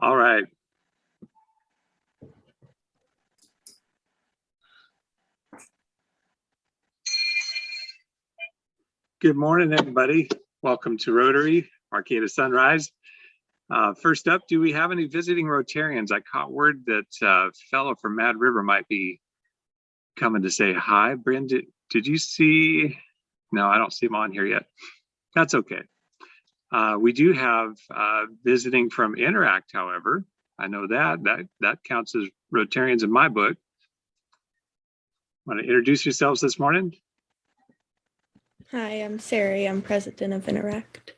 All right. Good morning, everybody. Welcome to Rotary, Arcata Sunrise. First up, do we have any visiting Rotarians? I caught word that a fellow from Mad River might be coming to say hi. Brenda, did you see? No, I don't see him on here yet. That's okay. We do have visiting from Interact, however. I know that counts as Rotarians in my book. Want to introduce yourselves this morning? Hi, I'm Sari. I'm president of Interact.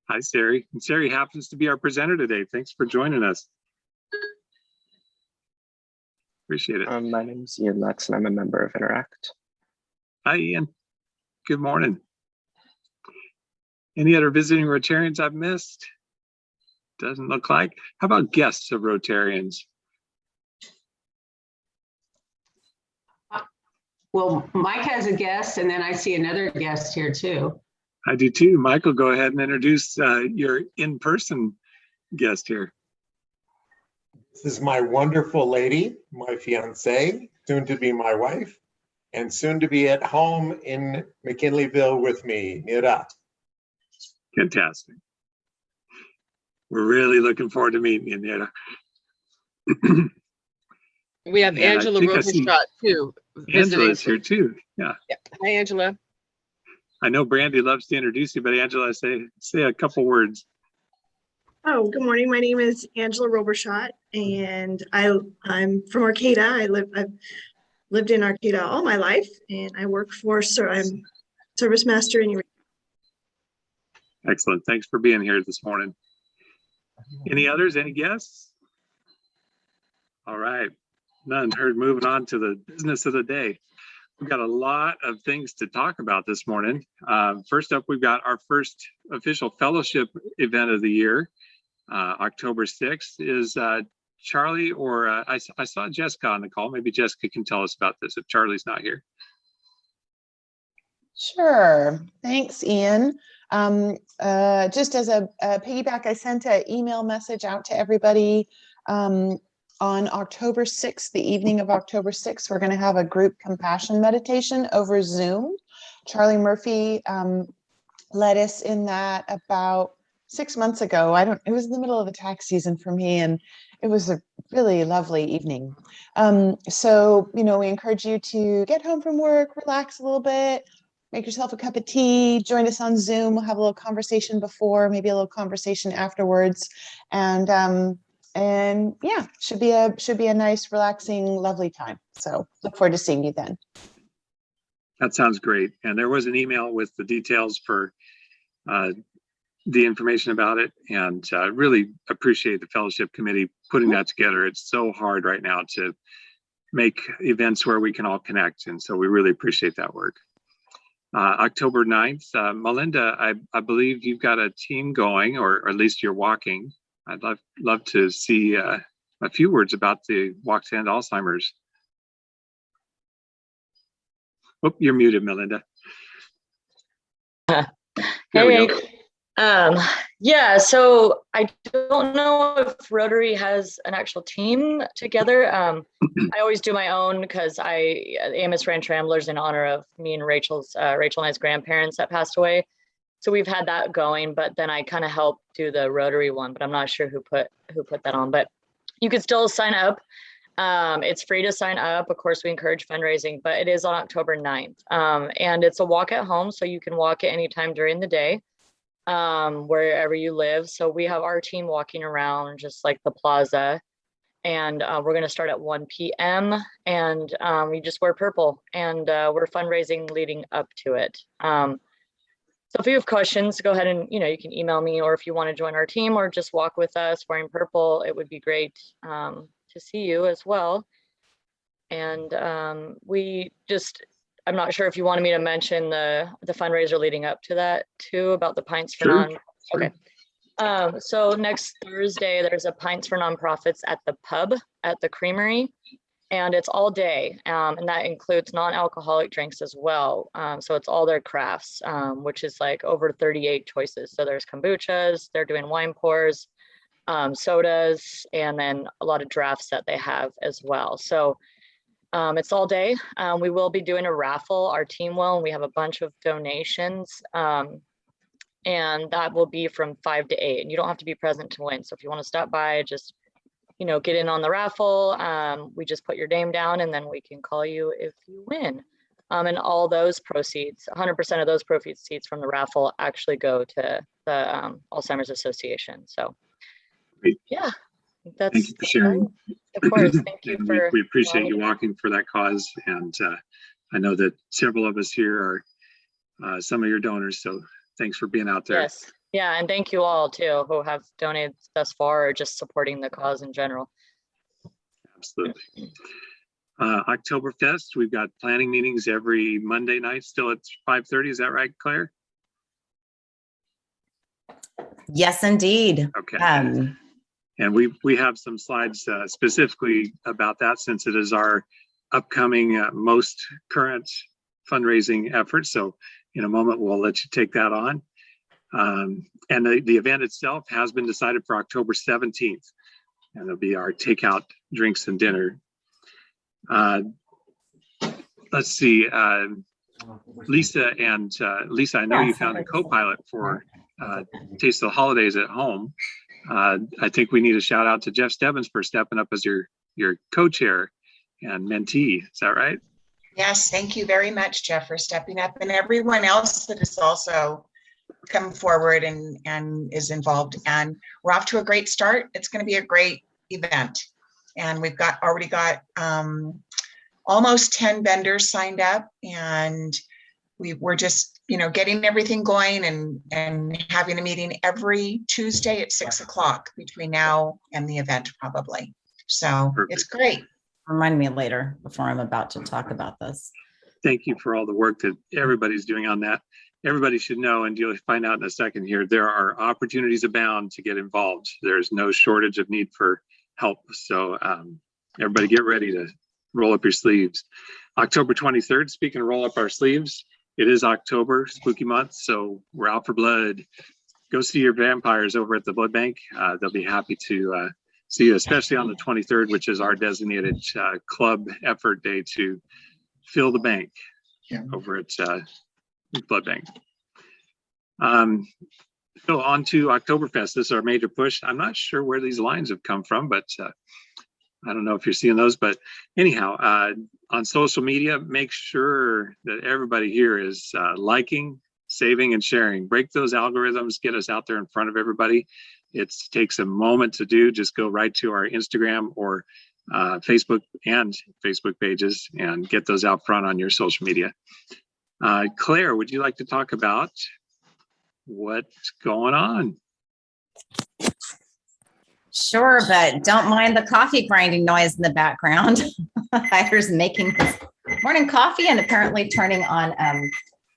Hi, Sari. And Sari happens to be our presenter today. Thanks for joining us. Appreciate it. My name is Ian Lex, and I'm a member of Interact. Hi, Ian. Good morning. Any other visiting Rotarians I've missed? Doesn't look like. How about guests of Rotarians? Well, Mike has a guest, and then I see another guest here too. I do too. Michael, go ahead and introduce your in-person guest here. This is my wonderful lady, my fiance, soon to be my wife, and soon to be at home in McKinleyville with me, Nira. Fantastic. We're really looking forward to meeting you, Nira. We have Angela Rosenstrott too. Angela's here too. Yeah. Hi, Angela. I know Brandy loves to introduce you, but Angela, say a couple words. Oh, good morning. My name is Angela Robershot, and I'm from Arcata. I've lived in Arcata all my life, and I work for, I'm service master in. Excellent. Thanks for being here this morning. Any others? Any guests? All right. None heard. Moving on to the business of the day. We've got a lot of things to talk about this morning. First up, we've got our first official fellowship event of the year. October 6th is Charli, or I saw Jessica on the call. Maybe Jessica can tell us about this if Charli's not here. Sure. Thanks, Ian. Just as a piggyback, I sent an email message out to everybody on October 6th, the evening of October 6th. We're going to have a group compassion meditation over Zoom. Charli Murphy led us in that about 6 months ago. It was in the middle of the tax season for me, and it was a really lovely evening. So, we encourage you to get home from work, relax a little bit, make yourself a cup of tea, join us on Zoom. We'll have a little conversation before, maybe a little conversation afterwards. And yeah, should be a nice, relaxing, lovely time. So look forward to seeing you then. That sounds great. And there was an email with the details for the information about it, and really appreciate the fellowship committee putting that together. It's so hard right now to make events where we can all connect, and so we really appreciate that work. October 9th, Melinda, I believe you've got a team going, or at least you're walking. I'd love to see a few words about the Walk to End Alzheimer's. Oh, you're muted, Melinda. Hey. Yeah, so I don't know if Rotary has an actual team together. I always do my own because Amos ran Tramblers in honor of me and Rachel and I's grandparents that passed away. So we've had that going, but then I kind of help do the Rotary one, but I'm not sure who put that on. But you can still sign up. It's free to sign up. Of course, we encourage fundraising, but it is on October 9th. And it's a walk at home, so you can walk at any time during the day, wherever you live. So we have our team walking around just like the plaza, and we're going to start at 1 p.m. and we just wear purple, and we're fundraising leading up to it. So if you have questions, go ahead and, you can email me, or if you want to join our team or just walk with us wearing purple, it would be great to see you as well. And I'm not sure if you wanted me to mention the fundraiser leading up to that too, about the Pints for Sure. Okay. So next Thursday, there's a Pints for Nonprofits at the pub at the Creamery, and it's all day. And that includes non-alcoholic drinks as well. So it's all their crafts, which is like over 38 choices. So there's kombuchas, they're doing wine pours, sodas, and then a lot of drafts that they have as well. So it's all day. We will be doing a raffle, our team will, and we have a bunch of donations. And that will be from 5 to 8. And you don't have to be present to win. So if you want to stop by, just, you know, get in on the raffle. We just put your name down and then we can call you if you win. And all those proceeds, 100% of those proceeds from the raffle actually go to the Alzheimer's Association. So Great. Yeah, that's. Thank you for sharing. Of course, thank you And for. we appreciate you walking for that cause. And I know that several of us here are some of your donors. So thanks for being out there. Yes, yeah, and thank you all too who have donated thus far or just supporting the cause in general. Absolutely. Oktoberfest, we've got planning meetings every Monday night, still at 5:30. Is that right, Claire? Yes, indeed. Okay. And we have some slides specifically about that, since it is our upcoming most current fundraising effort. So in a moment, we'll let you take that on. And the event itself has been decided for October 17th. And it'll be our takeout drinks and dinner. Let's see, Lisa, I know you found a co-pilot for Taste of the Holidays at Home. I think we need a shout out to Jeff Stebbins for stepping up as your co-chair and mentee. Is that right? Yes, thank you very much, Jeff, for stepping up, and everyone else that has also come forward and is involved. And we're off to a great start. It's going to be a great event. And we've already got almost 10 vendors signed up, and we're just, getting everything going and having a meeting every Tuesday at 6 o'clock between now and the event, probably. So Perfect. It's great. Remind me later before I'm about to talk about this. Thank you for all the work that everybody's doing on that. Everybody should know, and you'll find out in a second here, there are opportunities abound to get involved. There's no shortage of need for help. So everybody get ready to roll up your sleeves. October 23rd, speaking of roll up our sleeves, it is October, spooky month, so we're out for blood. Go see your vampires over at the blood bank. They'll be happy to see you, especially on the 23rd, which is our designated club effort day to fill the bank over at blood bank. So on to Oktoberfest. This is our major push. I'm not sure where these lines have come from, but I don't know if you're seeing those. But anyhow, on social media, make sure that everybody here is liking, saving, and sharing. Break those algorithms, get us out there in front of everybody. It takes a moment to do. Just go right to our Instagram or Facebook pages and get those out front on your social media. Claire, would you like to talk about what's going on? Sure, but don't mind the coffee grinding noise in the background. Hyder's making his morning coffee and apparently turning on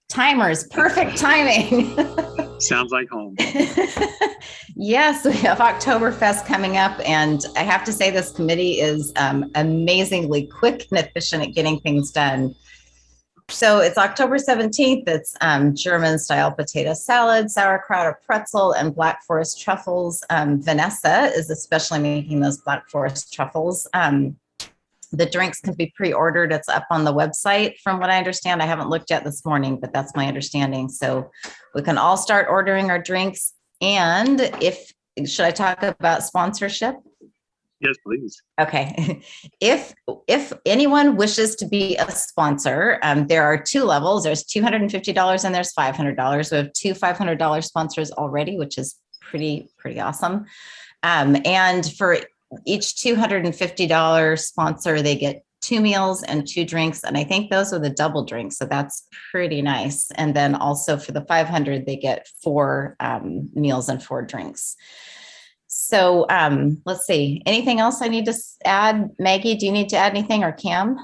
timers. Perfect timing. Sounds like home. Yes, we have Oktoberfest coming up, and I have to say this committee is amazingly quick and efficient at getting things done. So it's October 17th. It's German-style potato salad, sauerkraut or pretzel, and Black Forest truffles. Vanessa is especially making those Black Forest truffles. The drinks can be pre-ordered. It's up on the website from what I understand. I haven't looked yet this morning, but that's my understanding. So we can all start ordering our drinks. And should I talk about sponsorship? Yes, please. Okay. If anyone wishes to be a sponsor, there are two levels. There's $250 and there's $500. We have two $500 sponsors already, which is pretty awesome. And for each $250 sponsor, they get 2 meals and 2 drinks. And I think those are the double drinks. So that's pretty nice. And then also for the 500, they get 4 meals and 4 drinks. So let's see, anything else I need to add? Maggie, do you need to add anything, or Cam?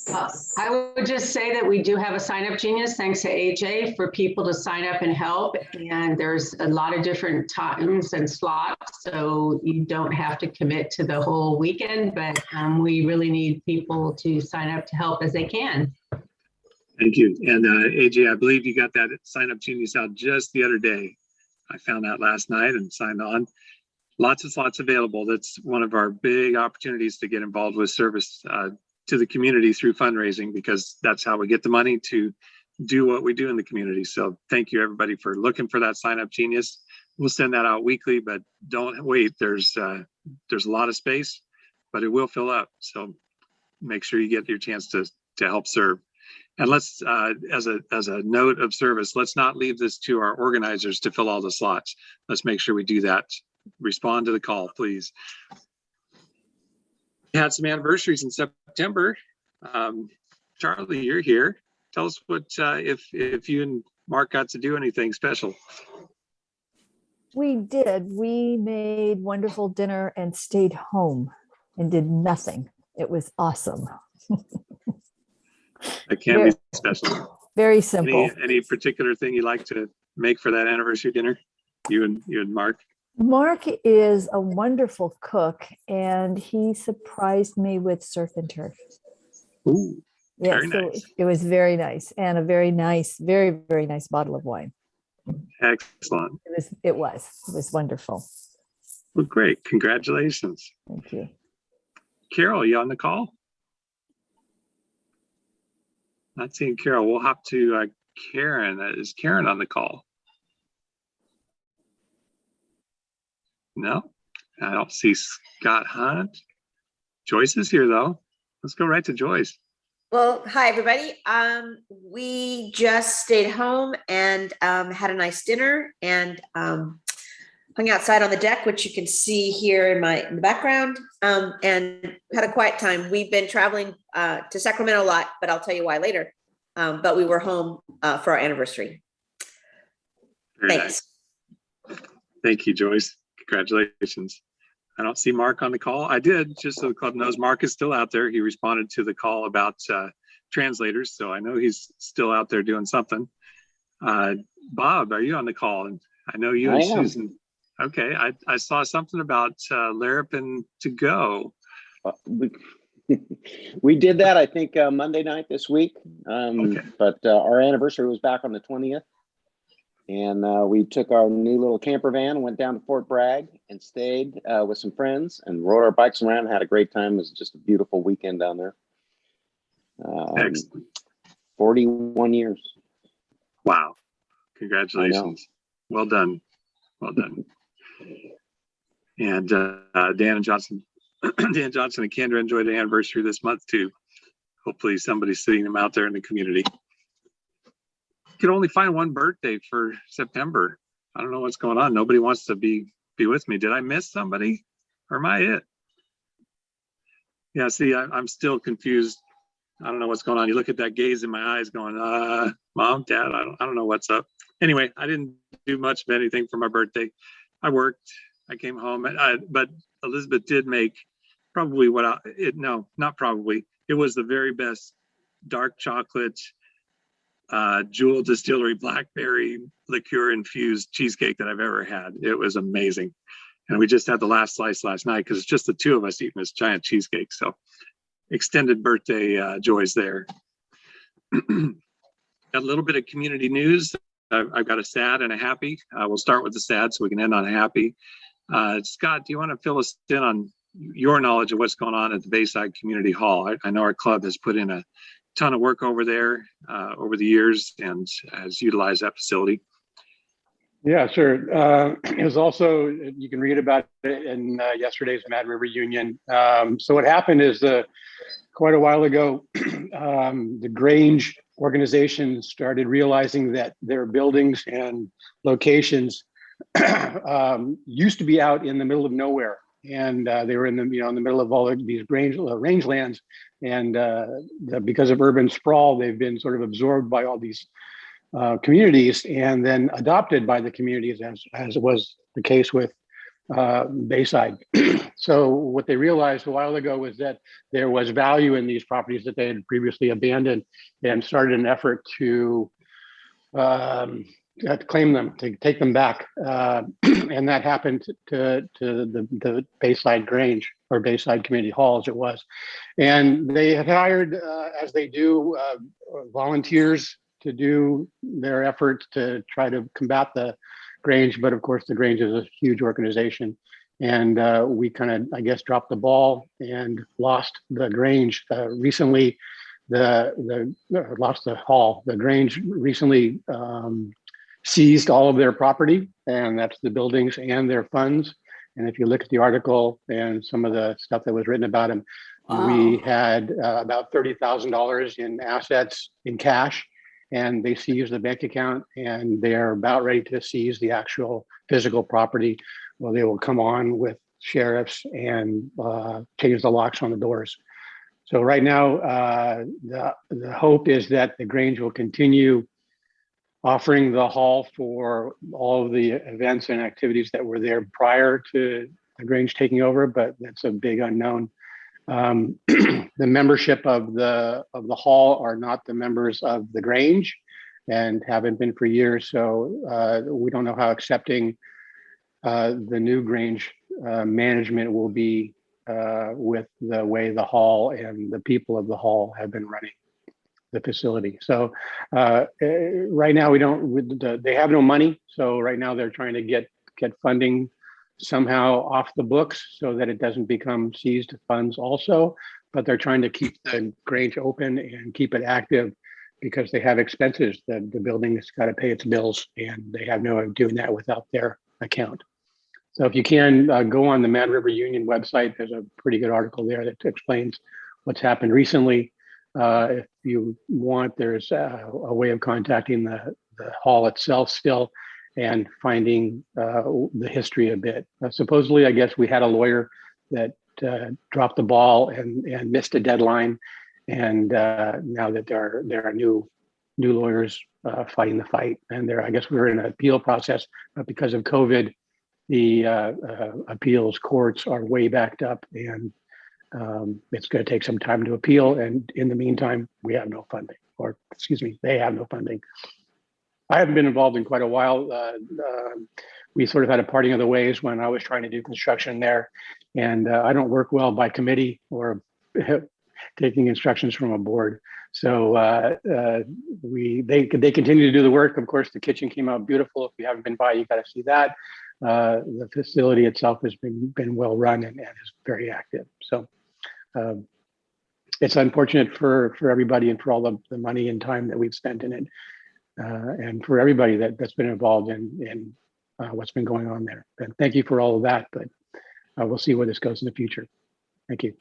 I would just say that we do have a sign up genius, thanks to AJ, for people to sign up and help. And there's a lot of different times and slots, so you don't have to commit to the whole weekend, but we really need people to sign up to help as they can. Thank you. And AJ, I believe you got that sign up genius out just the other day. I found out last night and signed on. Lots of slots available. That's one of our big opportunities to get involved with service to the community through fundraising, because that's how we get the money to do what we do in the community. So thank you everybody for looking for that Sign Up Genius. We'll send that out weekly, but don't wait. There's a lot of space, but it will fill up. So make sure you get your chance to help serve. And let's, as a note of service, let's not leave this to our organizers to fill all the slots. Let's make sure we do that. Respond to the call, please. We had some anniversaries in September. Charli, you're here. Tell us what if you and Mark got to do anything special. We did. We made wonderful dinner and stayed home and did nothing. It was awesome. It can be special. Very simple. Any particular thing you like to make for that anniversary dinner? You and Mark? Mark is a wonderful cook, and he surprised me with surf and turf. Ooh, yeah, very nice. It was very nice, and a very nice, very, very nice bottle of wine. Excellent. It was wonderful. Well, great. Congratulations. Thank you. Carol, you on the call? Not seeing Carol. We'll hop to Karen. Is Karen on the call? No, I don't see Scott Hunt. Joyce is here though. Let's go right to Joyce. Well, hi everybody. We just stayed home and had a nice dinner and hung outside on the deck, which you can see here in the background, and had a quiet time. We've been traveling to Sacramento a lot, but I'll tell you why later. But we were home for our anniversary. Very Thanks. Nice. Thank you, Joyce. Congratulations. I don't see Mark on the call. I did, just so the club knows, Mark is still out there. He responded to the call about translators, so I know he's still out there doing something. Bob, are you on the call? And I know you and Susan. Okay, I saw something about Larapin to go. We did that, I think, Monday night this week. Okay. But our anniversary was back on the 20th. And we took our new little camper van and went down to Fort Bragg and stayed with some friends and rode our bikes around and had a great time. It was just a beautiful weekend down there. 41 years. Wow. Congratulations. Well done. Well done. And Dan Johnson and Kendra enjoyed the anniversary this month too. Hopefully somebody's seeing them out there in the community. Could only find one birthday for September. I don't know what's going on. Nobody wants to be with me. Did I miss somebody, or am I it? Yeah, see, I'm still confused. I don't know what's going on. You look at that gaze in my eyes going, Mom, Dad, I don't know what's up. Anyway, I didn't do much of anything for my birthday. I worked, I came home, but Elizabeth did make probably not probably. It was the very best dark chocolate Jewel Distillery blackberry liqueur infused cheesecake that I've ever had. It was amazing. And we just had the last slice last night because it's just the two of us eating this giant cheesecake. So extended birthday joys there. Got a little bit of community news. I've got a sad and a happy. We'll start with the sad so we can end on a happy. Scott, do you want to fill us in on your knowledge of what's going on at the Bayside Community Hall? I know our club has put in a ton of work over there over the years and has utilized that facility. Yeah, sure. It was also, you can read about it in yesterday's Mad River Union. So what happened is quite a while ago, the Grange organization started realizing that their buildings and locations used to be out in the middle of nowhere. And they were in the middle of all of these rangelands, and because of urban sprawl, they've been sort of absorbed by all these communities, and then adopted by the communities, as was the case with Bayside. So what they realized a while ago was that there was value in these properties that they had previously abandoned, and started an effort to claim them, to take them back. And that happened to the Bayside Grange, or Bayside Community Hall as it was. And they had hired, as they do, volunteers to do their efforts to try to combat the Grange, but of course the Grange is a huge organization. And we kind of, I guess, dropped the ball and lost the Grange recently. Lost the Hall. The Grange recently seized all of their property, and that's the buildings and their funds. And if you look at the article and some of the stuff that was written about them, we had about $30,000 in assets in cash, and they seized the bank account, and they are about ready to seize the actual physical property. Well, they will come on with sheriffs and change the locks on the doors. So right now, the hope is that the Grange will continue offering the hall for all of the events and activities that were there prior to the Grange taking over, but that's a big unknown. The membership of the hall are not the members of the Grange and haven't been for years. So we don't know how accepting the new Grange management will be with the way the hall and the people of the hall have been running the facility. So right now they have no money. So right now they're trying to get funding somehow off the books so that it doesn't become seized funds also, but they're trying to keep the Grange open and keep it active because they have expenses. The building has got to pay its bills, and they have no way of doing that without their account. So if you can go on the Mad River Union website, there's a pretty good article there that explains what's happened recently. If you want, there's a way of contacting the hall itself still and finding the history a bit. Supposedly, I guess we had a lawyer that dropped the ball and missed a deadline. And now that there are new lawyers fighting the fight. And I guess we're in an appeal process, but because of COVID, the appeals courts are way backed up, and it's going to take some time to appeal. And in the meantime, we have no funding, or excuse me, they have no funding. I haven't been involved in quite a while. We sort of had a parting of the ways when I was trying to do construction there, and I don't work well by committee or taking instructions from a board. So they continue to do the work. Of course, the kitchen came out beautiful. If you haven't been by, you got to see that. The facility itself has been well run and is very active. So it's unfortunate for everybody and for all the money and time that we've spent in it, and for everybody that's been involved in what's been going on there. And thank you for all of that, but we'll see where this goes in the future. Thank you.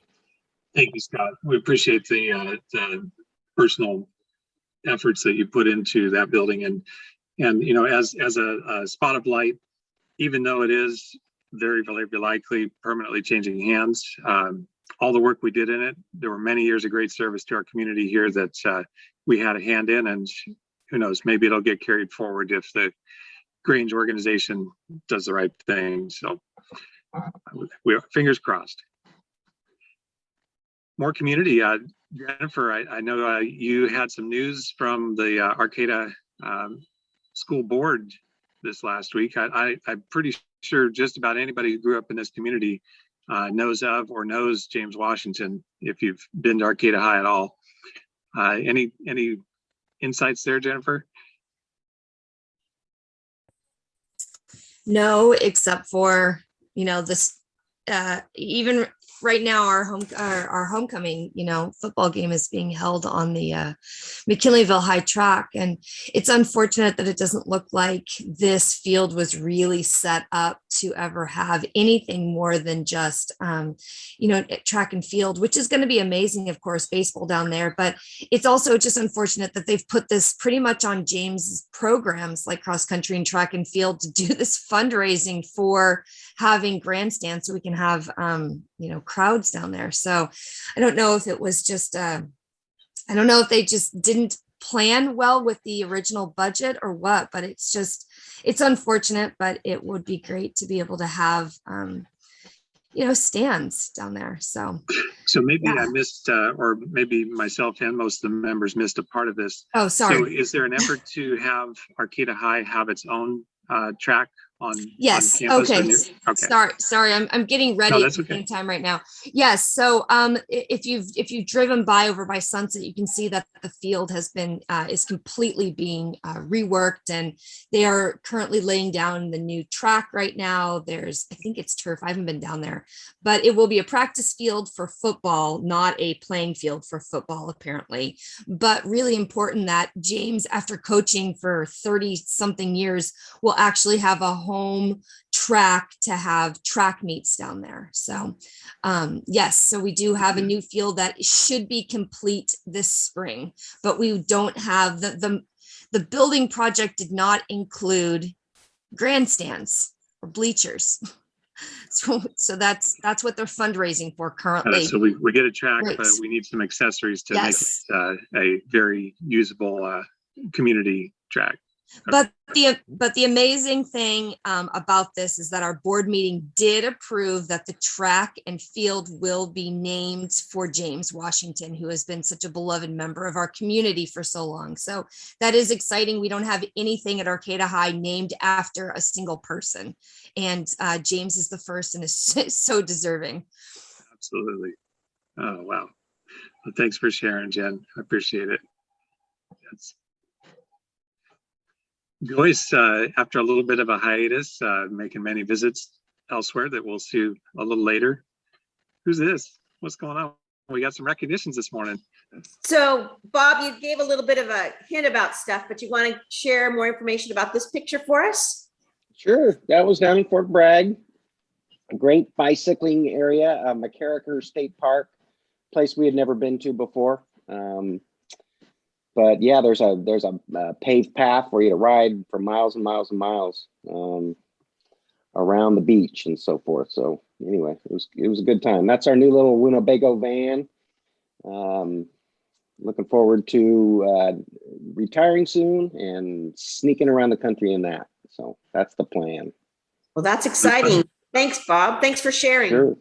Thank you, Scott. We appreciate the personal efforts that you put into that building, and you know, as a spot of light, even though it is very likely permanently changing hands, all the work we did in it, there were many years of great service to our community here that we had a hand in, and who knows, maybe it'll get carried forward if the Grange organization does the right thing. So we are fingers crossed. More community. Jennifer, I know you had some news from the Arcata school board this last week. I'm pretty sure just about anybody who grew up in this community knows of or knows James Washington, if you've been to Arcata High at all. Any insights there, Jennifer? No, except for, you know, this even right now our homecoming, you know, football game is being held on the McKinleyville High Track, and it's unfortunate that it doesn't look like this field was really set up to ever have anything more than just you know, track and field, which is going to be amazing, of course, baseball down there, but it's also just unfortunate that they've put this pretty much on James's programs like cross country and track and field to do this fundraising for having grandstands so we can have you know, crowds down there. So I don't know if it was just I don't know if they just didn't plan well with the original budget or what, but it's unfortunate, but it would be great to be able to have you know, stands down there. So maybe yeah. I missed or maybe myself and most of the members missed a part of this. Oh, sorry. So is there an effort to have Arcata High have its own track Yes. campus or Okay. near? Okay. Sorry. I'm getting ready that's at the okay. same time right now. Yes. So if you've driven by over by Sunset, you can see that the field has been is completely being reworked, and they are currently laying down the new track right now. I think it's turf. I haven't been down there, but it will be a practice field for football, not a playing field for football, apparently. But really important that James, after coaching for 30 something years, will actually have a home track to have track meets down there. So yes, so we do have a new field that should be complete this spring, but we don't have the building project did not include grandstands or bleachers. So that's what they're fundraising for currently. So we get a track, Great. but we need some accessories to Yes. make it a very usable community track. But the amazing thing about this is that our board meeting did approve that the track and field will be named for James Washington, who has been such a beloved member of our community for so long. So that is exciting. We don't have anything at Arcata High named after a single person. And James is the first and is so deserving. Absolutely. Oh, wow. Well, thanks for sharing, Jen. I appreciate it. Joyce, after a little bit of a hiatus, making many visits elsewhere that we'll see a little later. Who's this? What's going on? We got some recognitions this morning. So Bob, you gave a little bit of a hint about stuff, but you want to share more information about this picture for us? Sure. That was down in Fort Bragg. A great bicycling area, McCarricker State Park, place we had never been to before. But yeah, there's a paved path for you to ride for miles and miles and miles around the beach and so forth. So anyway, it was a good time. That's our new little Winnebago van. Looking forward to retiring soon and sneaking around the country in that. So that's the plan. Well, that's exciting. Thanks, Bob. Thanks for sharing. Sure.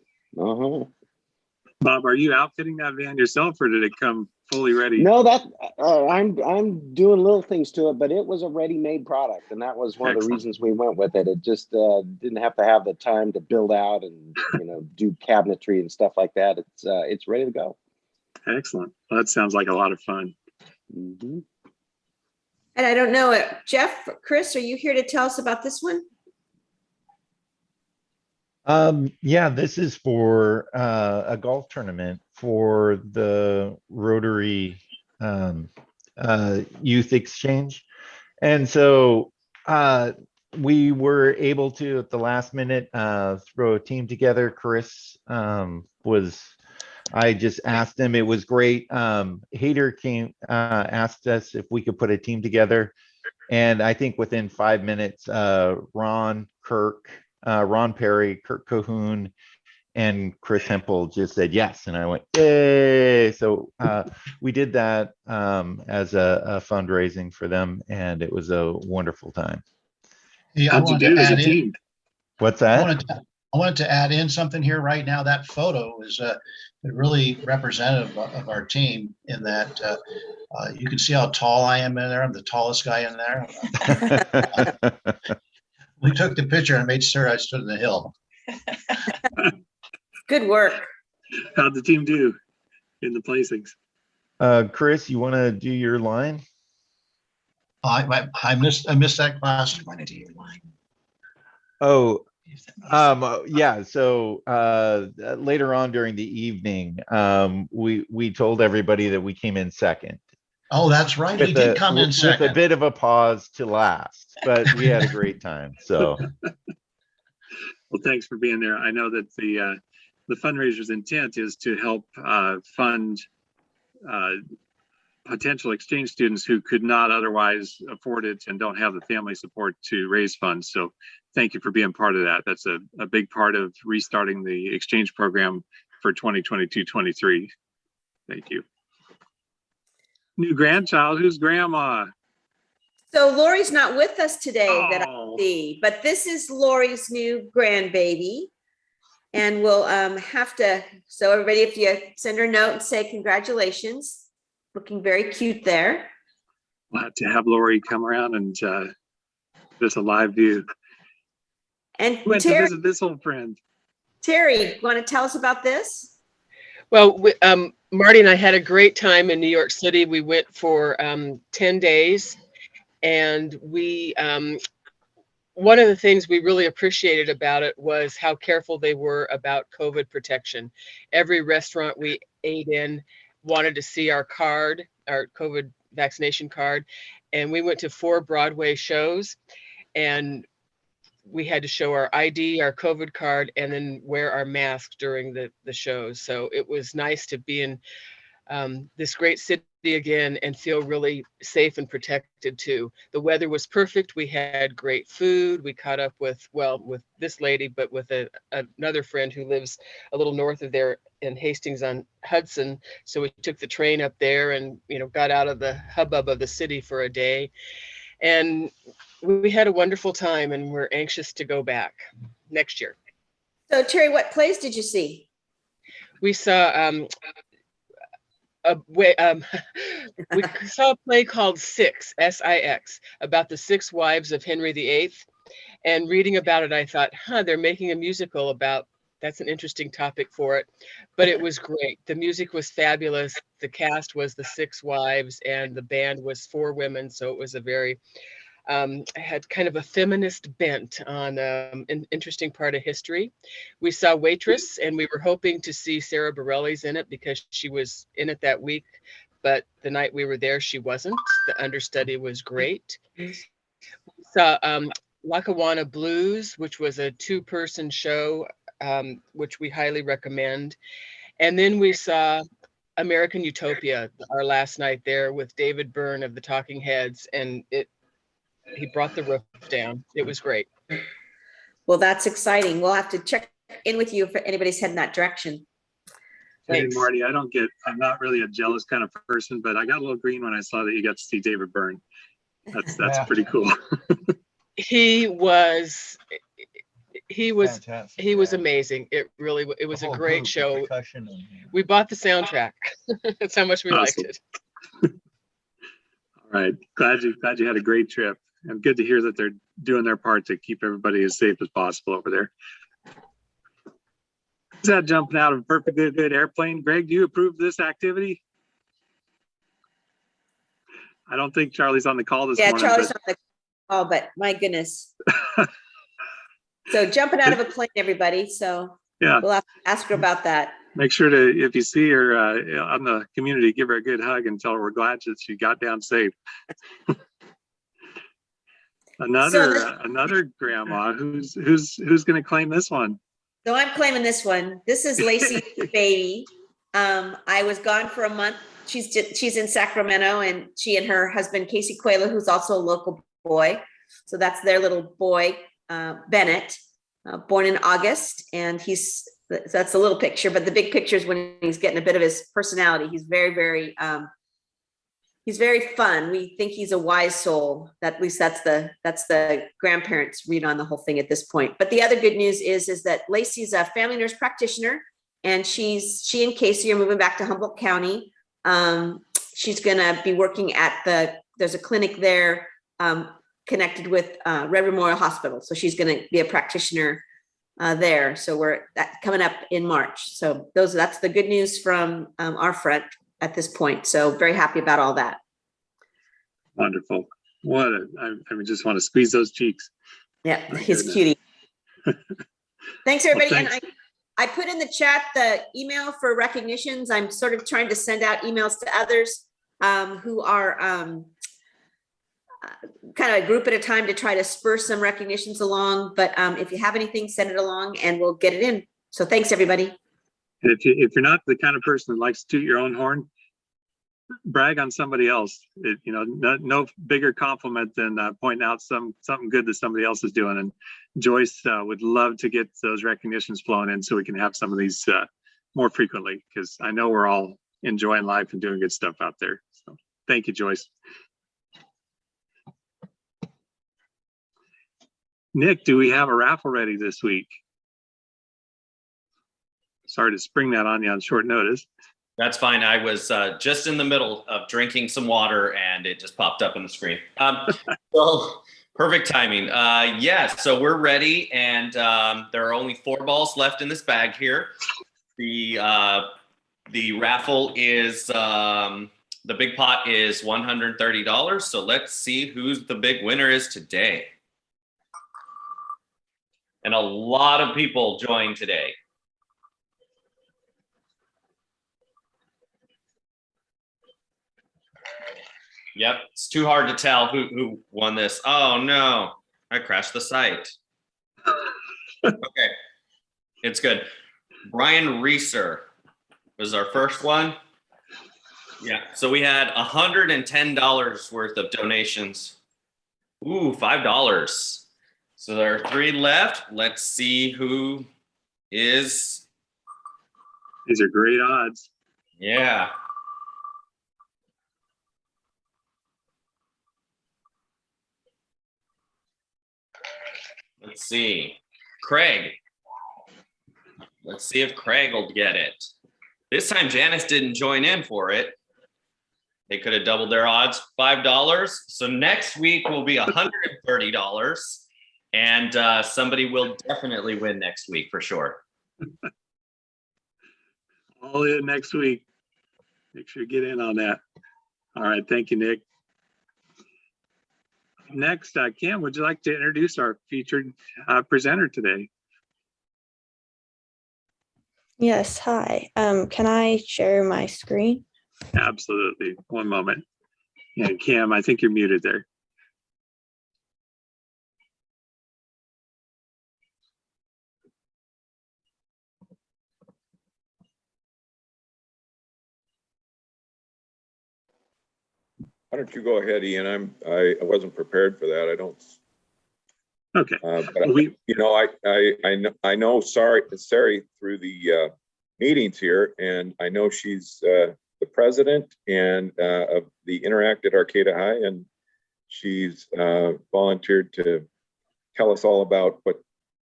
Bob, are you outfitting that van yourself, or did it come fully ready? No, that I'm doing little things to it, but it was a ready-made product, and that was one of the reasons we went with it. It just didn't have to have the time to build out and do cabinetry and stuff like that. It's ready to go. Excellent. Well, that sounds like a lot of fun. Mm-hmm. And I don't know, Jeff, Chris, are you here to tell us about this one? Yeah, this is for a golf tournament for the Rotary Youth Exchange. And so we were able to, at the last minute, throw a team together. Chris I just asked him, it was great. Hader came, asked us if we could put a team together. And I think within 5 minutes, Ron Perry, Kirk Cahoon, and Chris Hempel just said yes. And I went, yay. So we did that as a fundraising for them, and it was a wonderful time. Yeah, How'd you do as a team? What's that? I wanted to add in something here right now. That photo is really representative of our team in that you can see how tall I am in there. I'm the tallest guy in there. We took the picture and made sure I stood in the hill. Good work. How'd the team do in the placings? Chris, you want to do your line? I missed that class. You want to do your line? Oh, yeah. So later on during the evening, we told everybody that we came in second. Oh, that's right. We did come in second. With a bit of a pause to last, but we had a great time. So, well, thanks for being there. I know that the fundraiser's intent is to help fund potential exchange students who could not otherwise afford it and don't have the family support to raise funds. So thank you for being part of that. That's a big part of restarting the exchange program for 2022-23. Thank you. New grandchild, who's grandma? So Lori's not with us today that I see, but this is Lori's new grandbaby. And we'll have to, so everybody, if you send her a note and say congratulations, looking very cute there. We'll have to have Lori come around and just a live view. And Went to Terry, visit this old friend. Terry, want to tell us about this? Well, Marty and I had a great time in New York City. We went for 10 days, and we one of the things we really appreciated about it was how careful they were about COVID protection. Every restaurant we ate in wanted to see our card, our COVID vaccination card, and we went to 4 Broadway shows, and we had to show our ID, our COVID card, and then wear our mask during the shows. So it was nice to be in this great city again and feel really safe and protected too. The weather was perfect. We had great food. We caught up with this lady, but with another friend who lives a little north of there in Hastings on Hudson. So we took the train up there and, got out of the hubbub of the city for a day. And we had a wonderful time, and we're anxious to go back next year. So Terry, what plays did you see? We saw we saw a play called Six, S-I-X, about the 6 wives of Henry VIII. And reading about it, I thought, they're making a musical about, that's an interesting topic for it. But it was great. The music was fabulous. The cast was the 6 wives, and the band was 4 women. So it was a very, had kind of a feminist bent on an interesting part of history. We saw Waitress, and we were hoping to see Sarah Bareilles in it because she was in it that week. But the night we were there, she wasn't. The understudy was great. We saw Lackawanna Blues, which was a 2-person show, which we highly recommend. And then we saw American Utopia, our last night there with David Byrne of the Talking Heads, and he brought the roof down. It was great. Well, that's exciting. We'll have to check in with you if anybody's heading that direction. Hey, Marty, I'm not really a jealous kind of person, but I got a little green when I saw that you got to see David Byrne. That's pretty cool. He was Fantastic, he was amazing. It was a great show. We bought the soundtrack. That's how much we liked it. All right, glad you had a great trip, and good to hear that they're doing their part to keep everybody as safe as possible over there. Is that jumping out of a perfectly good airplane? Greg, do you approve this activity? I don't think Charlie's on the call this morning. Yeah, Charlie's on the call, but my goodness. So jumping out of a plane, everybody. So yeah, we'll have to ask her about that. Make sure to, if you see her on the community, give her a good hug and tell her we're glad that she got down safe. Another grandma who's going to claim this one. So I'm claiming this one. This is Lacey's baby. I was gone for a month. She's in Sacramento, and she and her husband Casey Cuela, who's also a local boy. So that's their little boy, Bennett, born in August, and that's a little picture. But the big picture is when he's getting a bit of his personality. He's very, very he's very fun. We think he's a wise soul. At least that's the grandparents' read on the whole thing at this point. But the other good news is that Lacey's a family nurse practitioner, and she and Casey are moving back to Humboldt County. She's gonna be working at there's a clinic there connected with Red Memorial Hospital. So she's gonna be a practitioner there. So we're coming up in March. So that's the good news from our front at this point. So very happy about all that. Wonderful. I just want to squeeze those cheeks. Yeah, he's cutie. Thanks, everybody. Well, thanks. And I put in the chat the email for recognitions. I'm sort of trying to send out emails to others who are kind of a group at a time to try to spur some recognitions along. But if you have anything, send it along and we'll get it in. So thanks, everybody. If you're not the kind of person that likes to toot your own horn, brag on somebody else. No bigger compliment than pointing out something good that somebody else is doing. And Joyce would love to get those recognitions flown in so we can have some of these more frequently, because I know we're all enjoying life and doing good stuff out there. So thank you, Joyce. Nick, do we have a raffle ready this week? Sorry to spring that on you on short notice. That's fine. I was just in the middle of drinking some water and it just popped up on the screen. So Perfect timing. Yeah, so we're ready, and there are only 4 balls left in this bag here. The raffle is the big pot is $130. So let's see who's the big winner is today. And a lot of people joined today. Yep, it's too hard to tell who won this. Oh no, I crashed the site. Okay, it's good. Brian Reeser was our first one. Yeah, so we had $110 worth of donations. Ooh, $5. So there are 3 left. Let's see who is. These are great odds. Yeah. Let's see. Craig. Let's see if Craig will get it. This time Janice didn't join in for it. They could have doubled their odds, $5. So next week will be $130. And somebody will definitely win next week for sure. All in next week. Make sure you get in on that. All right. Thank you, Nick. Next, Cam, would you like to introduce our featured presenter today? Yes, hi. Can I share my screen? Absolutely. One moment. Yeah, Cam, I think you're muted there. Why don't you go ahead, Ian? I wasn't prepared for that. I don't. Okay. But I know Sari through the meetings here, and I know she's the president and of the Interact at Arcata High, and she's volunteered to tell us all about what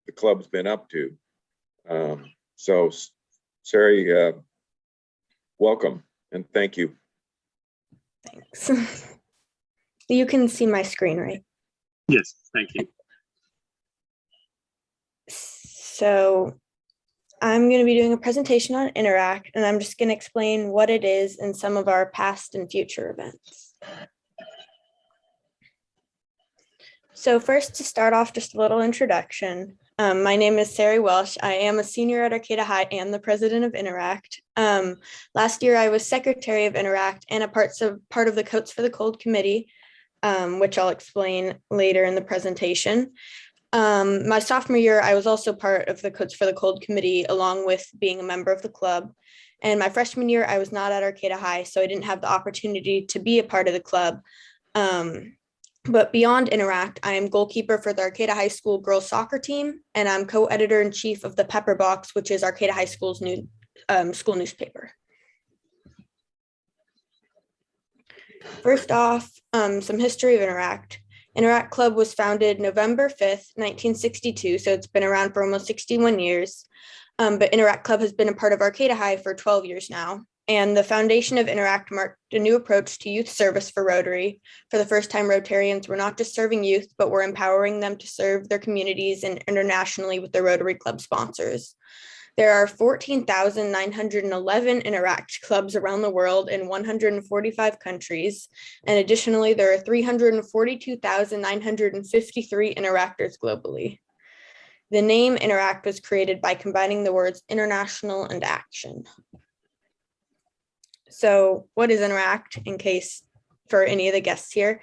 the club's been up to. So, Sari, welcome and thank you. Thanks. You can see my screen, right? Yes, thank you. So I'm going to be doing a presentation on Interact, and I'm just going to explain what it is and some of our past and future events. So first, to start off, just a little introduction. My name is Sari Welsh. I am a senior at Arcata High and the president of Interact. Last year, I was secretary of Interact and a part of the Coats for the Cold committee, which I'll explain later in the presentation. My sophomore year, I was also part of the Coats for the Cold committee, along with being a member of the club. And my freshman year, I was not at Arcata High, so I didn't have the opportunity to be a part of the club. But beyond Interact, I am goalkeeper for the Arcata High School girls soccer team, and I'm co-editor-in-chief of the Pepper Box, which is Arcata High School's new school newspaper. First off, some history of Interact. Interact Club was founded November 5th, 1962, so it's been around for almost 61 years. But Interact Club has been a part of Arcata High for 12 years now. And the foundation of Interact marked a new approach to youth service for Rotary. For the first time, Rotarians were not just serving youth, but were empowering them to serve their communities and internationally with their Rotary Club sponsors. There are 14,911 Interact clubs around the world in 145 countries. And additionally, there are 342,953 Interactors globally. The name Interact was created by combining the words international and action. So what is Interact, in case for any of the guests here?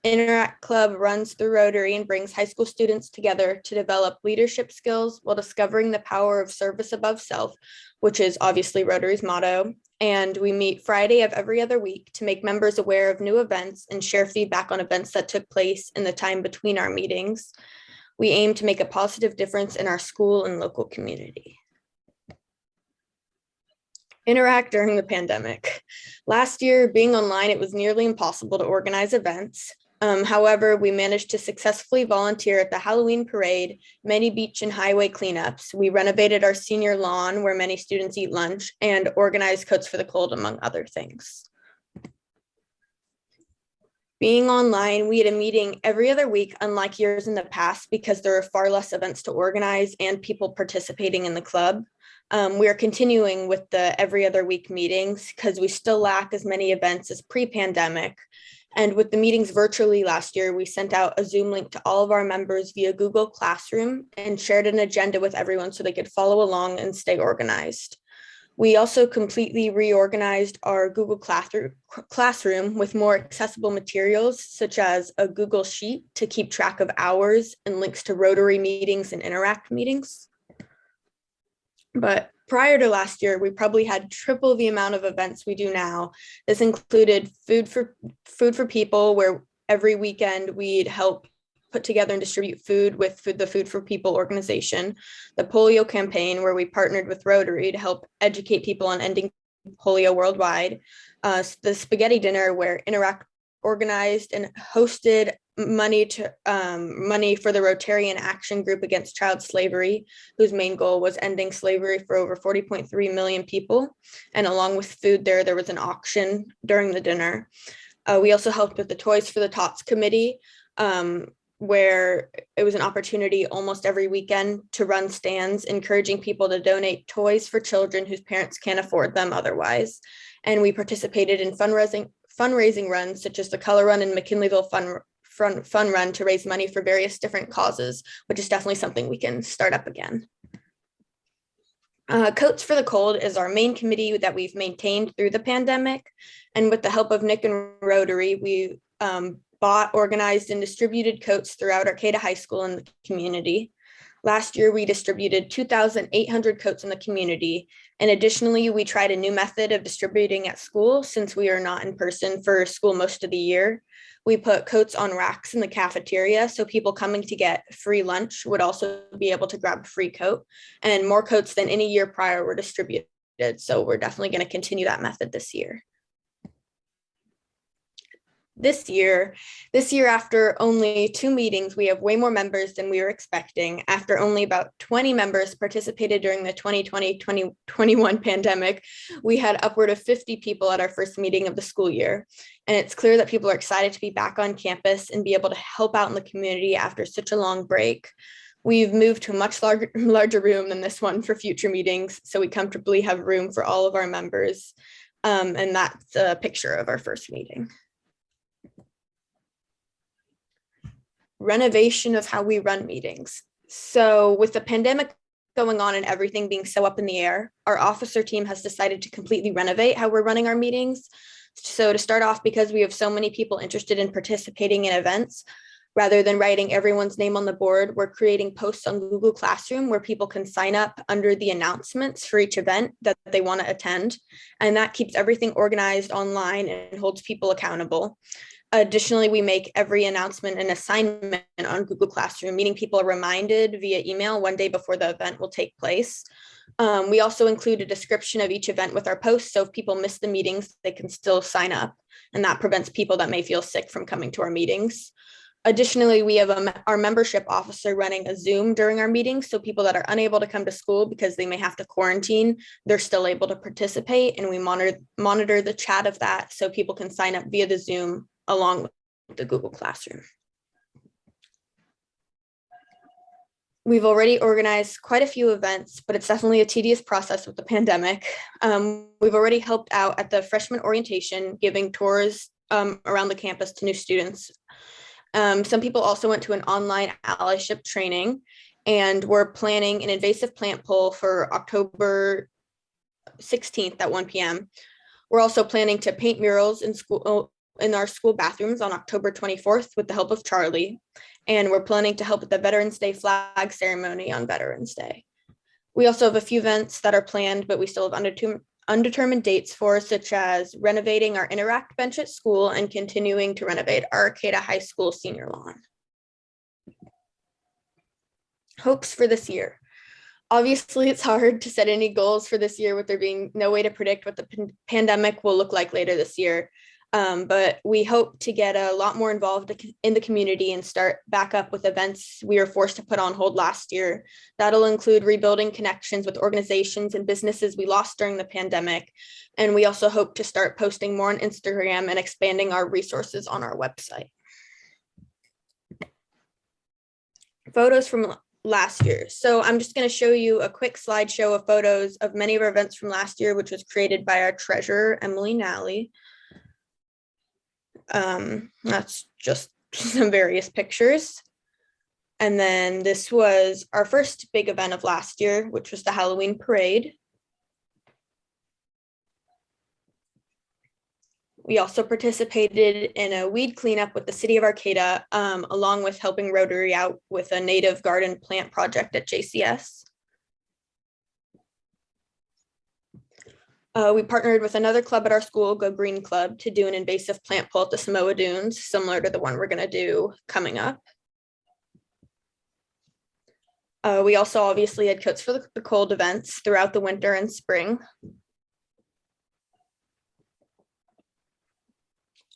Interact Club runs through Rotary and brings high school students together to develop leadership skills while discovering the power of service above self, which is obviously Rotary's motto. And we meet Friday of every other week to make members aware of new events and share feedback on events that took place in the time between our meetings. We aim to make a positive difference in our school and local community. Interact during the pandemic. Last year, being online, it was nearly impossible to organize events. However, we managed to successfully volunteer at the Halloween parade, many beach and highway cleanups. We renovated our senior lawn where many students eat lunch and organized Coats for the Cold, among other things. Being online, we had a meeting every other week, unlike years in the past, because there are far less events to organize and people participating in the club. We are continuing with the every other week meetings because we still lack as many events as pre-pandemic. And with the meetings virtually last year, we sent out a Zoom link to all of our members via Google Classroom and shared an agenda with everyone so they could follow along and stay organized. We also completely reorganized our Google Classroom with more accessible materials, such as a Google Sheet to keep track of hours and links to Rotary meetings and Interact meetings. But prior to last year, we probably had triple the amount of events we do now. This included Food for People, where every weekend we'd help put together and distribute food with the Food for People organization, the polio campaign, where we partnered with Rotary to help educate people on ending polio worldwide, the spaghetti dinner, where Interact organized and hosted money for the Rotarian Action Group Against Child Slavery, whose main goal was ending slavery for over 40.3 million people. And along with food there was an auction during the dinner. We also helped with the Toys for the Tots committee, where it was an opportunity almost every weekend to run stands, encouraging people to donate toys for children whose parents can't afford them otherwise. And we participated in fundraising runs, such as the Color Run and McKinleyville Fun Run, to raise money for various different causes, which is definitely something we can start up again. Coats for the Cold is our main committee that we've maintained through the pandemic. And with the help of Nick and Rotary, we bought, organized, and distributed coats throughout Arcata High School and the community. Last year, we distributed 2,800 coats in the community. And additionally, we tried a new method of distributing at school since we are not in person for school most of the year. We put coats on racks in the cafeteria, so people coming to get free lunch would also be able to grab a free coat. And more coats than any year prior were distributed. So we're definitely going to continue that method this year. This year, after only 2 meetings, we have way more members than we were expecting. After only about 20 members participated during the 2020-2021 pandemic, we had upward of 50 people at our first meeting of the school year. And it's clear that people are excited to be back on campus and be able to help out in the community after such a long break. We've moved to a much larger room than this one for future meetings, so we comfortably have room for all of our members. And that's a picture of our first meeting. Renovation of how we run meetings. So with the pandemic going on and everything being so up in the air, our officer team has decided to completely renovate how we're running our meetings. So to start off, because we have so many people interested in participating in events, rather than writing everyone's name on the board, we're creating posts on Google Classroom where people can sign up under the announcements for each event that they want to attend. And that keeps everything organized online and holds people accountable. Additionally, we make every announcement an assignment on Google Classroom, meaning people are reminded via email one day before the event will take place. We also include a description of each event with our posts, so if people miss the meetings, they can still sign up, and that prevents people that may feel sick from coming to our meetings. Additionally, we have our membership officer running a Zoom during our meetings, so people that are unable to come to school because they may have to quarantine, they're still able to participate, and we monitor the chat of that so people can sign up via the Zoom along with the Google Classroom. We've already organized quite a few events, but it's definitely a tedious process with the pandemic. We've already helped out at the freshman orientation, giving tours around the campus to new students. Some people also went to an online allyship training, and we're planning an invasive plant pull for October 16th at 1 p.m. We're also planning to paint murals in our school bathrooms on October 24th with the help of Charli. And we're planning to help with the Veterans Day flag ceremony on Veterans Day. We also have a few events that are planned, but we still have undetermined dates for, such as renovating our Interact bench at school and continuing to renovate our Arcata High School senior lawn. Hopes for this year. Obviously, it's hard to set any goals for this year with there being no way to predict what the pandemic will look like later this year. But we hope to get a lot more involved in the community and start back up with events we were forced to put on hold last year. That'll include rebuilding connections with organizations and businesses we lost during the pandemic. And we also hope to start posting more on Instagram and expanding our resources on our website. Photos from last year. So I'm just going to show you a quick slideshow of photos of many of our events from last year, which was created by our treasurer, Emily Nally. That's just some various pictures. And then this was our first big event of last year, which was the Halloween parade. We also participated in a weed cleanup with the city of Arcata, along with helping Rotary out with a native garden plant project at JCS. We partnered with another club at our school, Go Green Club, to do an invasive plant pull at the Samoa Dunes, similar to the one we're going to do coming up. We also obviously had kits for the cold events throughout the winter and spring.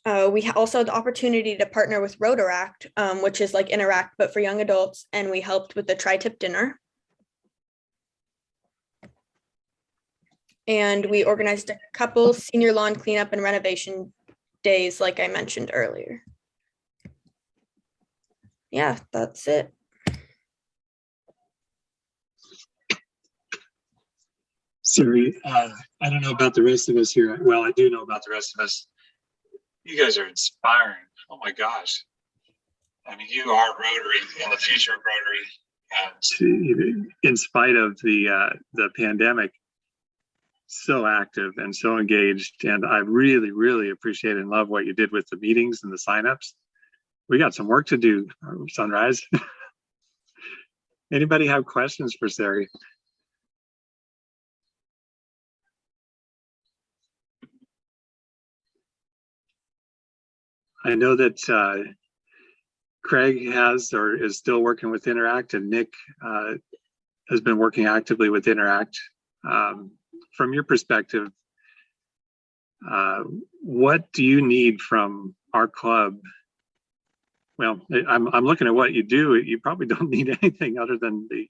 We also had the opportunity to partner with Rotaract, which is like Interact, but for young adults, and we helped with the tri-tip dinner. And we organized a couple senior lawn cleanup and renovation days, like I mentioned earlier. Yeah, that's it. Siri, I don't know about the rest of us here. Well, I do know about the rest of us. You guys are inspiring. Oh my gosh. I mean, you are Rotary and the future of Rotary. And in spite of the pandemic, so active and so engaged. And I really, really appreciate and love what you did with the meetings and the signups. We got some work to do, Sunrise. Anybody have questions for Sari? I know that Craig has or is still working with Interact, and Nick has been working actively with Interact. From your perspective, what do you need from our club? Well, I'm looking at what you do. You probably don't need anything other than the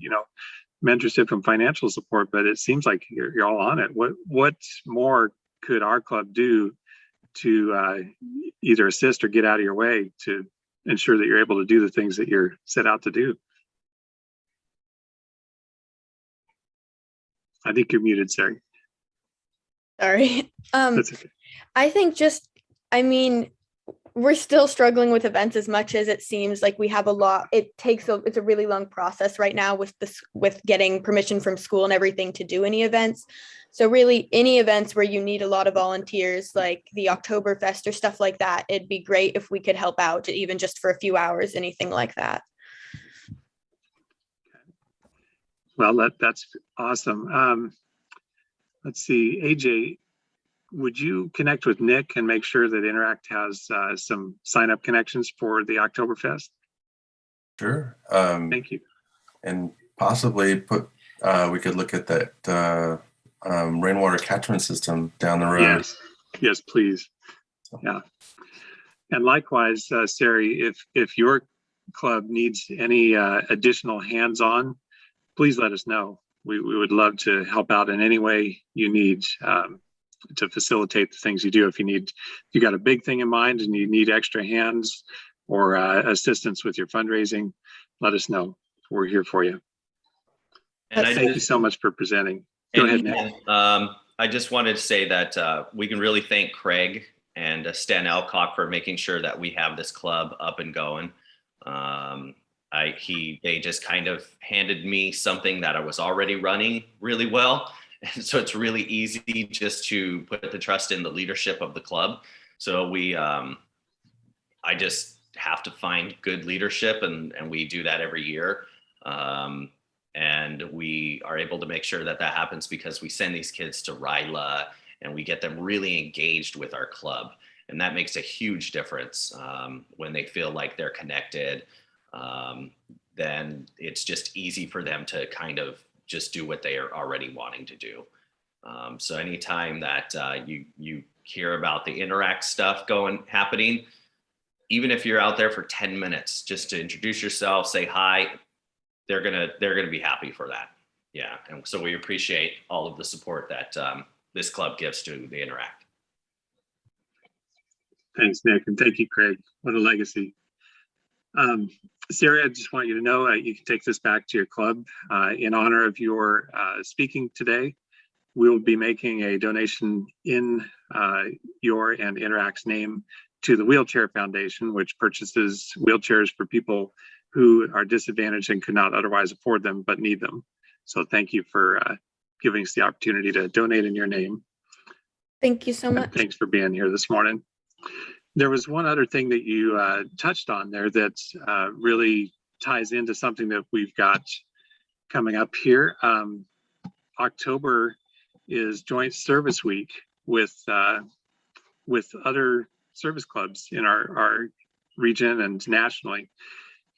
mentorship and financial support, but it seems like you're all on it. What more could our club do to either assist or get out of your way to ensure that you're able to do the things that you're set out to do? I think you're muted, Sari. Sorry. That's okay. I think we're still struggling with events as much as it seems like we have a lot. It's a really long process right now with getting permission from school and everything to do any events. So really any events where you need a lot of volunteers, like the Oktoberfest or stuff like that, it'd be great if we could help out, even just for a few hours, anything like that. Well, that's awesome. Let's see, AJ, would you connect with Nick and make sure that Interact has some sign-up connections for the Oktoberfest? Sure. Thank you. And possibly we could look at that rainwater catchment system down the road. Yes, please. Yeah. And likewise, Sari, if your club needs any additional hands-on, please let us know. We would love to help out in any way you need to facilitate the things you do. If you got a big thing in mind and you need extra hands or assistance with your fundraising, let us know. We're here for you. And thank you so much for presenting. Go ahead, Nick. I just wanted to say that we can really thank Craig and Stan Alcock for making sure that we have this club up and going. They just kind of handed me something that I was already running really well. And so it's really easy just to put the trust in the leadership of the club. So I just have to find good leadership, and we do that every year. And we are able to make sure that happens because we send these kids to RILA and we get them really engaged with our club. And that makes a huge difference when they feel like they're connected. Then it's just easy for them to kind of just do what they are already wanting to do. So anytime that you hear about the Interact stuff happening. Even if you're out there for 10 minutes, just to introduce yourself, say hi, they're gonna be happy for that. Yeah, and so we appreciate all of the support that this club gives to the Interact. Thanks, Nick, and thank you, Craig. What a legacy. Sarah, I just want you to know you can take this back to your club. In honor of your speaking today, we will be making a donation in your and Interact's name to the Wheelchair Foundation, which purchases wheelchairs for people who are disadvantaged and could not otherwise afford them but need them. So thank you for giving us the opportunity to donate in your name. Thank you so much. And thanks for being here this morning. There was one other thing that you touched on there that really ties into something that we've got coming up here. October is Joint Service Week with other service clubs in our region and nationally.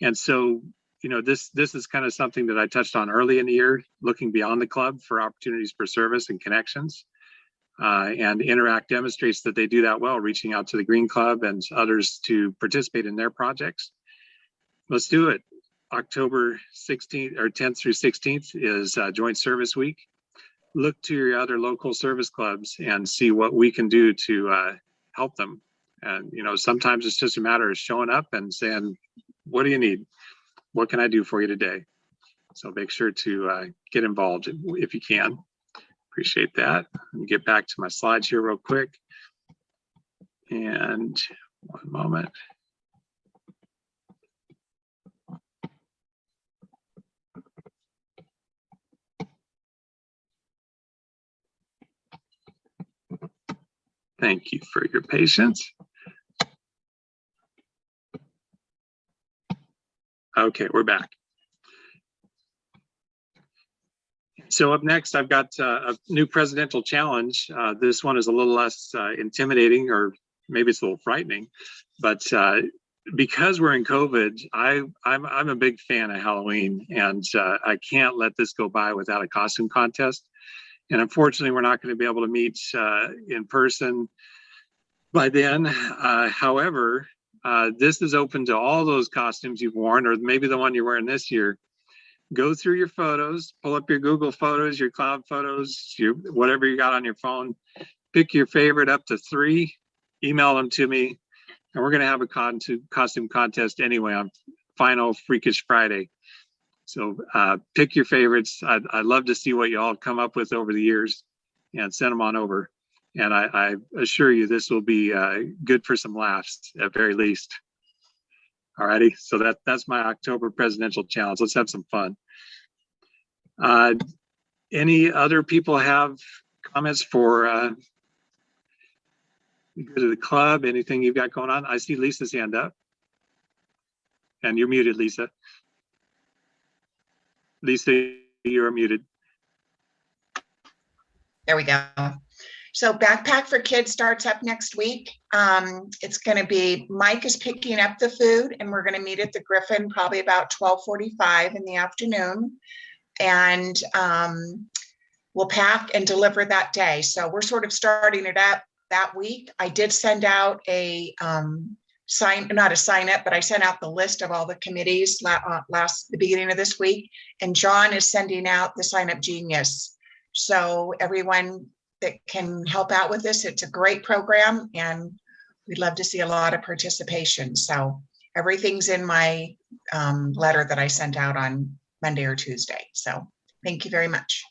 And so, you know, this is kind of something that I touched on early in the year, looking beyond the club for opportunities for service and connections. And Interact demonstrates that they do that well, reaching out to the Green Club and others to participate in their projects. Let's do it. October 16th or 10th through 16th is Joint Service Week. Look to your other local service clubs and see what we can do to help them. And, you know, sometimes it's just a matter of showing up and saying, what do you need? What can I do for you today? So make sure to get involved if you can. Appreciate that. Let me get back to my slides here real quick. And one moment. Thank you for your patience. Okay, we're back. So up next, I've got a new presidential challenge. This one is a little less intimidating, or maybe it's a little frightening, but because we're in COVID, I'm a big fan of Halloween, and I can't let this go by without a costume contest. And unfortunately, we're not going to be able to meet in person by then. However, this is open to all those costumes you've worn, or maybe the one you're wearing this year. Go through your photos, pull up your Google photos, your cloud photos, whatever you got on your phone, pick your favorite up to 3, email them to me, and we're going to have a costume contest anyway on final Freakish Friday. So pick your favorites. I'd love to see what you all have come up with over the years and send them on over. And I assure you this will be good for some laughs at very least. Alrighty, so that's my October presidential challenge. Let's have some fun. Any other people have comments for go to the club? Anything you've got going on? I see Lisa's hand up. And you're muted, Lisa. Lisa, you're muted. There we go. So Backpack for Kids starts up next week. It's going to be, Mike is picking up the food, and we're going to meet at the Griffin probably about 12:45 in the afternoon. And we'll pack and deliver that day. So we're sort of starting it up that week. I did send out a not a sign up, but I sent out the list of all the committees the beginning of this week. And John is sending out the Sign Up Genius. So everyone that can help out with this, it's a great program, and we'd love to see a lot of participation. So everything's in my letter that I sent out on Monday or Tuesday. So thank you very much.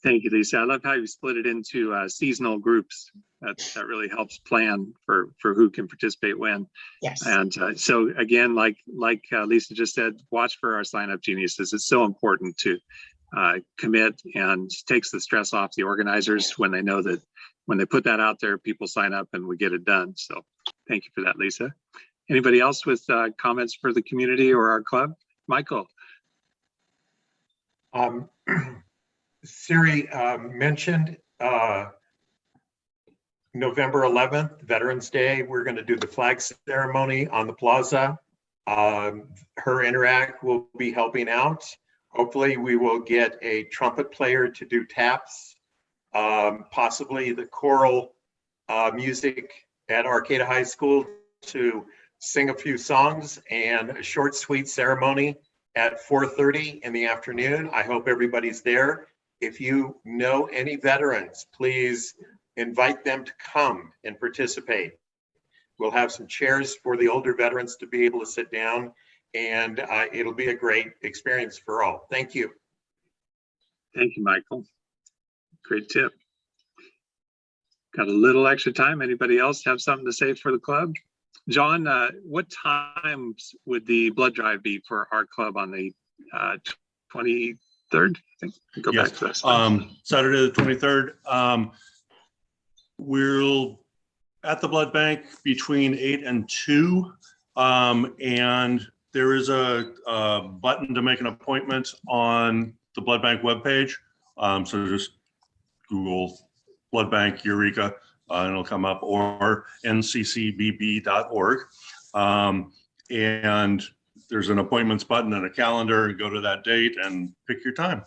Thank you, Lisa. I love how you split it into seasonal groups. That really helps plan for who can participate when. Yes. And so again, like Lisa just said, watch for our sign up geniuses. It's so important to commit, and takes the stress off the organizers when they know that when they put that out there, people sign up and we get it done. So thank you for that, Lisa. Anybody else with comments for the community or our club? Michael. Siri mentioned November 11th, Veterans Day. We're going to do the flag ceremony on the plaza. Her Interact will be helping out. Hopefully we will get a trumpet player to do taps. Possibly the choral music at Arcata High School to sing a few songs and a short, sweet ceremony at 4:30 in the afternoon. I hope everybody's there. If you know any veterans, please invite them to come and participate. We'll have some chairs for the older veterans to be able to sit down, and it'll be a great experience for all. Thank you. Thank you, Michael. Great tip. Got a little extra time. Anybody else have something to say for the club? John, what times would the blood drive be for our club on the 23rd? I think. Go Yes. back to this. Saturday the 23rd. We'll at the blood bank between 8 and 2. And there is a button to make an appointment on the blood bank webpage. So just Google blood bank Eureka and it'll come up, or nccbb.org. And there's an appointments button and a calendar. Go to that date and pick your time.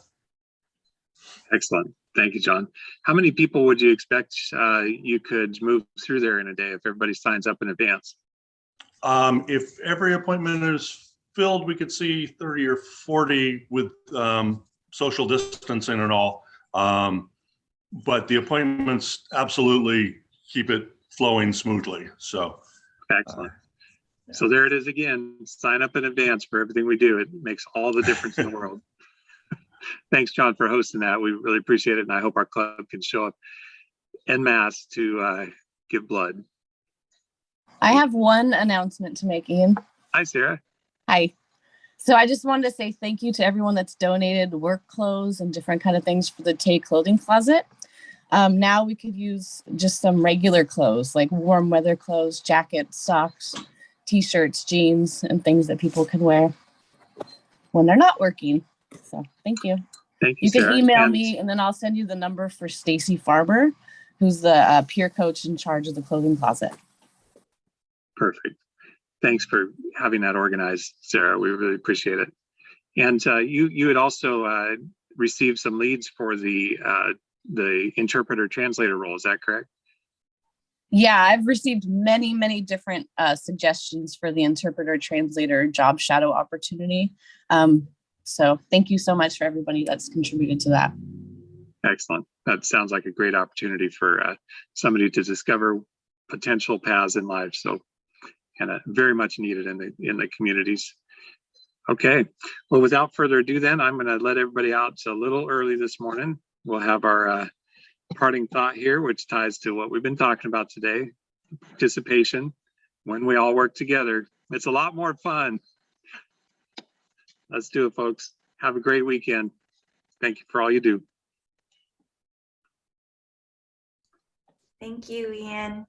Excellent. Thank you, John. How many people would you expect you could move through there in a day if everybody signs up in advance? If every appointment is filled, we could see 30 or 40 with social distancing and all. But the appointments absolutely keep it flowing smoothly. So excellent. So there it is again. Sign up in advance for everything we do. It makes all the difference in the world. Thanks, John, for hosting that. We really appreciate it. And I hope our club can show up en masse to give blood. I have one announcement to make, Ian. Hi, Sarah. Hi. So I just wanted to say thank you to everyone that's donated work clothes and different kind of things for the Tay clothing closet. Now we could use just some regular clothes, like warm weather clothes, jackets, socks, t-shirts, jeans, and things that people can wear when they're not working. So thank you. Thank you, You can Sarah. email me and then I'll send you the number for Stacy Farber, who's the peer coach in charge of the clothing closet. Perfect. Thanks for having that organized, Sarah. We really appreciate it. And you had also received some leads for the interpreter translator role. Is that correct? Yeah, I've received many, many different suggestions for the interpreter translator job shadow opportunity. So thank you so much for everybody that's contributed to that. Excellent. That sounds like a great opportunity for somebody to discover potential paths in life. So, and very much needed in the communities. Okay. Well, without further ado, then I'm going to let everybody out a little early this morning. We'll have our parting thought here, which ties to what we've been talking about today: participation. When we all work together, it's a lot more fun. Let's do it, folks. Have a great weekend. Thank you for all you do. Thank you, Ian.